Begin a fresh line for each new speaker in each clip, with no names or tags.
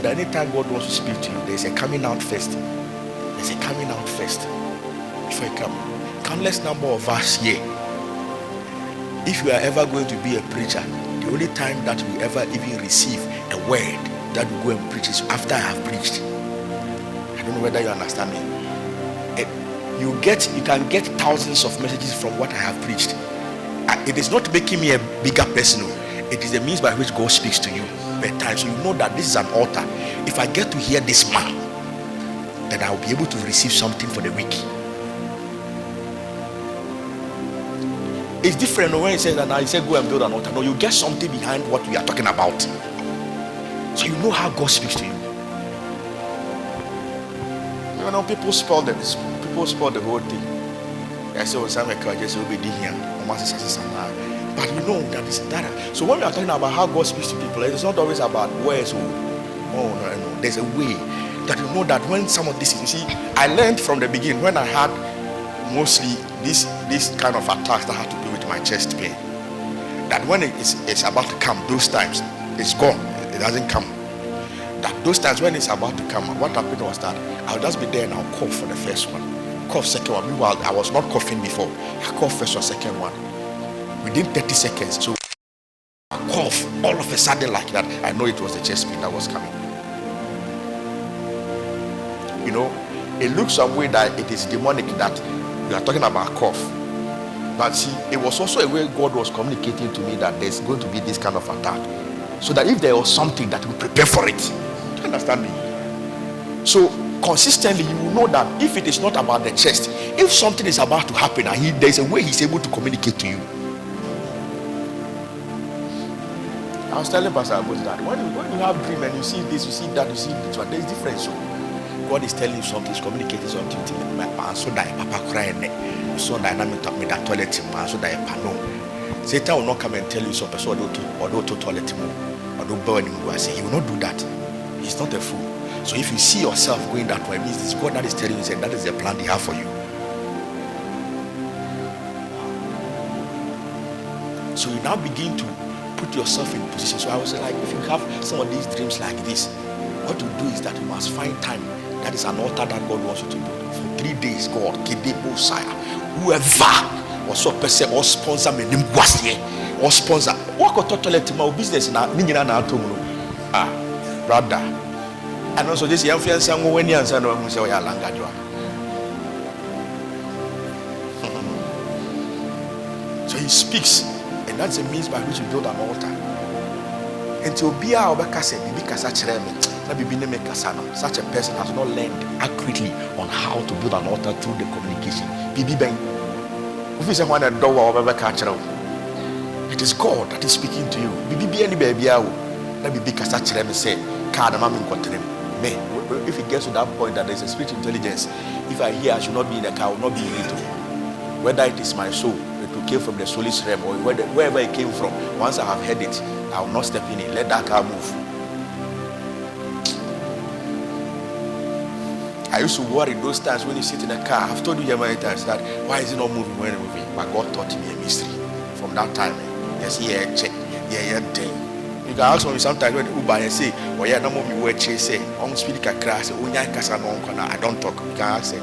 that anytime God wants to speak to you, there's a coming out first. There's a coming out first before you come. Countless number of us here, if you are ever going to be a preacher, the only time that we ever even receive a word that we go and preach is after I have preached. I don't know whether you understand me. You can get thousands of messages from what I have preached. It is not making me a bigger person. It is the means by which God speaks to you at times. So you know that this is an altar. If I get to hear this man, then I will be able to receive something for the week. It's different when he says that now he said go and build an altar. No, you get something behind what we are talking about. So you know how God speaks to you. You know, people spoil the whole thing. I say, oh, some just will be here. But you know that is that. So when we are talking about how God speaks to people, it's not always about words. No. There's a way that you know that when some of this, you see, I learned from the beginning when I had mostly this kind of attacks that had to do with my chest pain, that when it's about to come, those times it's gone, it doesn't come. That those times when it's about to come, what happened was that I'll just be there and I'll cough for the first one, cough second one. Meanwhile, I was not coughing before. I cough first or second one within 30 seconds. So I cough all of a sudden like that. I know it was the chest pain that was coming. You know, it looks some way that it is demonic that we are talking about cough. But see, it was also a way God was communicating to me that there's going to be this kind of attack. So that if there was something that we prepare for it. Do you understand me? So consistently you will know that if it is not about the chest, if something is about to happen and there's a way he's able to communicate to you. I was telling Pastor about that. When you have dream and you see this, you see that, you see this, but there's difference. So God is telling you something, he's communicating something to me. So that Papa crying, so dynamic talk me that toilet, so that pano. Satan will not come and tell you so person or to toilet or do burn him. I say he will not do that. He's not a fool. So if you see yourself going that way, it means it's God that is telling you that is the plan they have for you. So you now begin to put yourself in position. So I was like, if you have some of these dreams like this, what you do is that you must find time. That is an altar that God wants you to build. For 3 days, God, Kedebo Saya, whoever or so person or sponsor me, or sponsor, what got to my business now, brother. And also this young fiance, when you answer, no, say, I language. So he speaks, and that's the means by which you build an altar. Until Bia Obakase, Bibikasa Chereme, such a person has not learned accurately on how to build an altar through the communication. Bibi Bang. If you say one door or it is God that is speaking to you. Bibi any baby, let me be Casachem say, if it gets to that point that there is a spiritual intelligence, if I hear I should not be in the car, I will not be in it. Whether it is my soul, it came from the soulish realm, or wherever it came from, once I have heard it, I will not step in it. Let that car move. I used to worry those times when you sit in a car. I've told you here many times that why is it not moving when it's moving? But God taught me a mystery from that time. Yes, check. Thing. You can ask me sometimes when Uber and say, oh yeah, no more me word chase say, on speak a crash, I don't talk. You can ask it.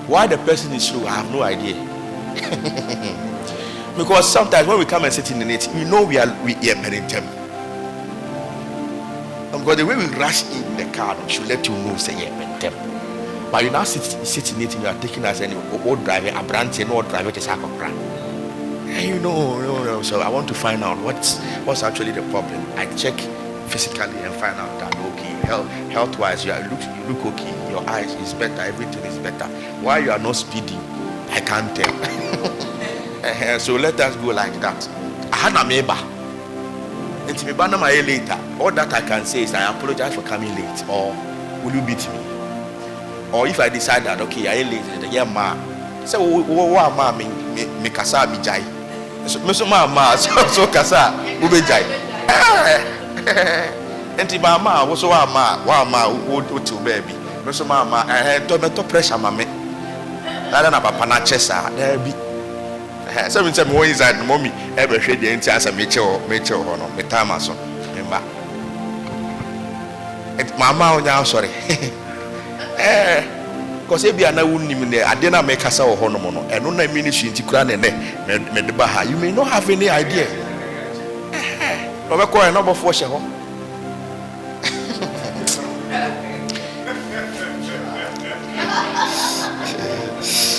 Why the person is slow, I have no idea. Because sometimes when we come and sit in it, we know we are parenting. Because the way we rush in the car should let you know, say, yeah, but you now sit in it, you are taking as any old driver, a brand, and old driver is a brand. And you know, no. So I want to find out what's actually the problem. I check physically and find out that okay, health-wise, you look okay, your eyes is better, everything is better. Why you are not speeding, I can't tell. So let us go like that. I had a neighbor. And me banner my later. All that I can say is I apologize for coming late, or will you beat me? Or if I decide that okay, I late, yeah, ma. So what ma me kasa mi jai. So ma so kasa ube jai. Enti ma wo so wa ma wo to baby. Me so ma to pressure ma me. Na papa na chesa there be. So me say me inside mommy e be hwe de enti asa me che ho no me time aso me ba Mama, I'm sorry. Because if you are not winning, I didn't make us our honomono, and on a ministry in Tikran and Medebaha, you may not have any idea. Robert Coy, number 4 show.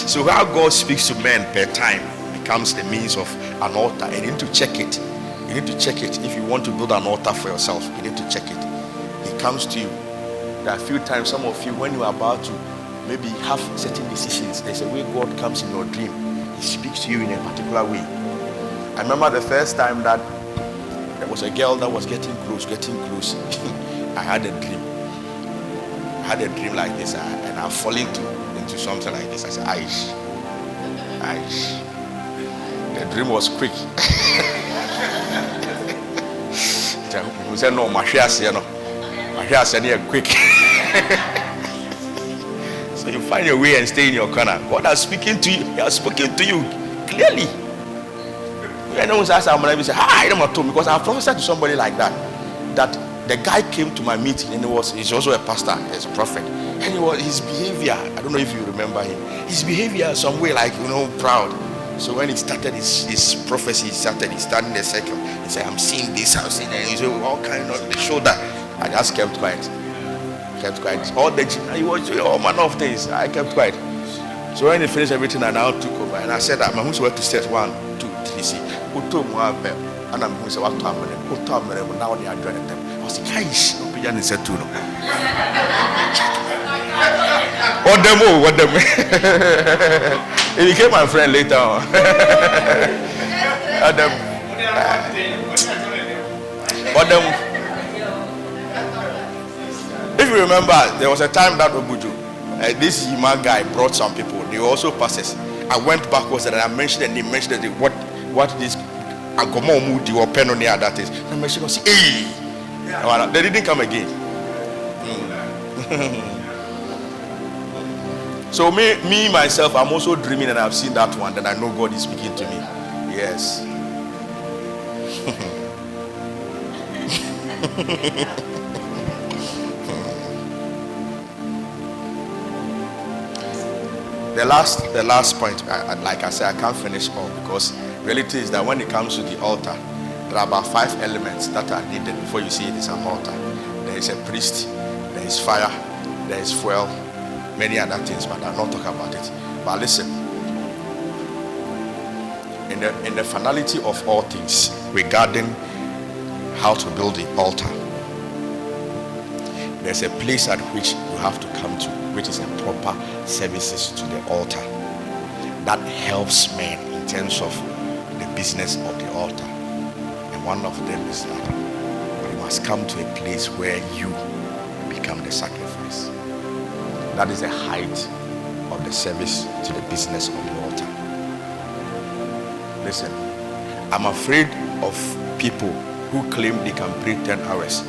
So, how God speaks to men per time becomes the means of an altar. You need to check it. You need to check it. If you want to build an altar for yourself, you need to check it. He comes to you. There are a few times, some of you, when you are about to maybe have certain decisions, there's a way God comes in your dream. He speaks to you in a particular way. I remember the first time that there was a girl that was getting close. I had a dream. I had a dream like this, and I fall into something like this. I said, Aish. The dream was quick. He said, no, my hair said quick. So you find your way and stay in your corner. God has spoken to you. He has spoken to you clearly. And no one says, I'm going to say, I don't know, because I prophesied to somebody like that the guy came to my meeting, and he's also a pastor, he's a prophet, and his behavior, I don't know if you remember him, his behavior some way like, proud. So when he started his prophecy, he started in the circle. He said, I'm seeing this, I'm seeing that. He said, all kind of the shoulder. I just kept quiet. All he was doing all manner of things. I kept quiet. So when he finished everything, I now took over, and I said, I'm going to step 1, 2, 3, see. And I'm going to say, what time? Now they are joining them. I was like, hey, no, said to no. What them? He became my friend later on. If you remember, there was a time that Obuju, this Yima guy brought some people. They were also pastors. I went backwards and I mentioned, and they mentioned what this Agomo Mudi or Penonia that is. And I mentioned, hey, they didn't come again. So me myself, I'm also dreaming, and I've seen that one, and I know God is speaking to me. Yes. The last point, like I said, I can't finish all, because reality is that when it comes to the altar, there are about 5 elements that are needed before you see it is an altar. There is a priest, there is fire, there is fuel, many other things, but I'll not talk about it. But listen, in the finality of all things regarding how to build the altar, there's a place at which you have to come to, which is a proper services to the altar that helps men in terms of the business of the altar. And one of them is that you must come to a place where you become the sacrifice. That is the height of the service to the business of the altar. Listen, I'm afraid of people who claim they can pray 10 hours.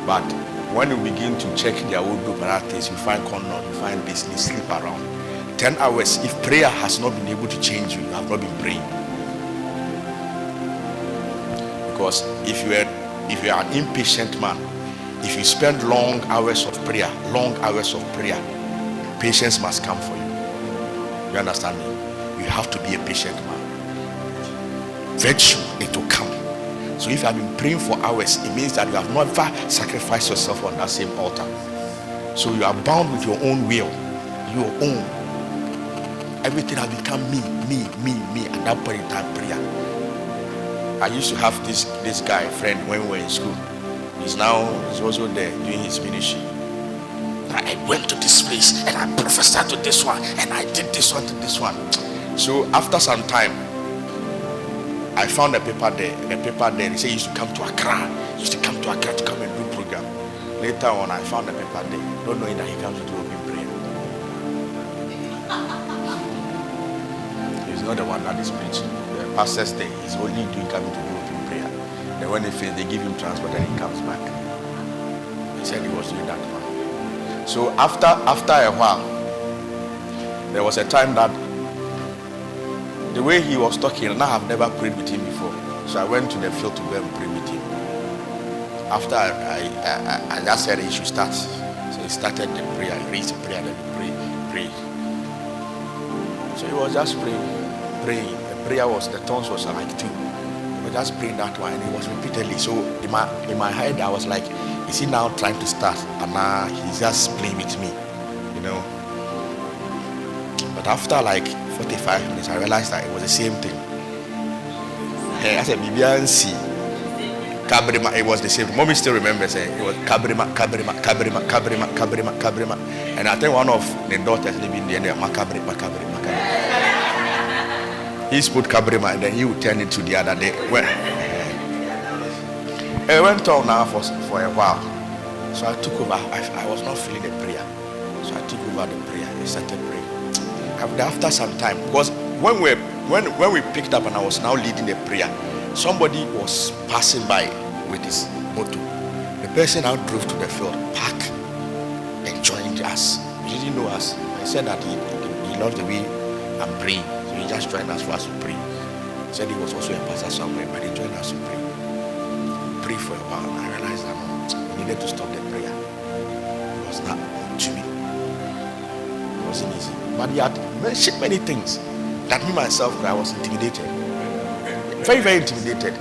But when you begin to check their wardrobe things, you find corner, you find this, they sleep around. 10 hours, if prayer has not been able to change you, you have not been praying. Because if you are an impatient man, if you spend long hours of prayer, patience must come for you. You understand me? You have to be a patient man. Virtue, it will come. So if you have been praying for hours, it means that you have never sacrificed yourself on that same altar. So you are bound with your own will, your own. Everything has become me. At that point in time, prayer. I used to have this guy, friend, when we were in school. He's also there doing his ministry. I went to this place and I prophesied to this one and I did this one to this one. So after some time, I found a paper there. He said he used to come to Accra. to come and do program. Later on, I found a paper there, not knowing that he comes to do open prayer. He's not the one that is preaching. The pastor's there, he's only doing coming to do open prayer. Then when they finish, they give him transport and he comes back. He said he was doing that one. So after a while, there was a time that the way he was talking, and I have never prayed with him before. So I went to the field to go and pray with him. after I just said he should start. So he started the prayer, he raised the prayer, then he prayed. So he was just praying. The prayer was, the tones was like 2. He was just praying that one, and it was repeatedly. So in my head, I was like, is he now trying to start? And now he's just playing with me, you know. But after like 45 minutes, I realized that it was the same thing. Hey, I said, Bibiansi. Kabrima, it was the same. Mommy still remembers saying it was Kabrima. And I think one of the daughters living there, Makabrima. He put Kabrima and then he would turn it to the other day. It went on now for a while. So I took over. I was not feeling the prayer. So I took over the prayer. I started praying. After some time, because when we picked up and I was now leading the prayer, somebody was passing by with his motor. The person now drove to the field, parked, and joined us. He didn't know us. He said that he loved the way I'm praying, so he just joined us for us to pray. He said he was also a pastor somewhere, but he joined us to pray. Pray for a while, and I realized that we needed to stop the prayer. It was not to me. It wasn't easy. But he had mentioned many things that me myself, I was intimidated. Very, very intimidated.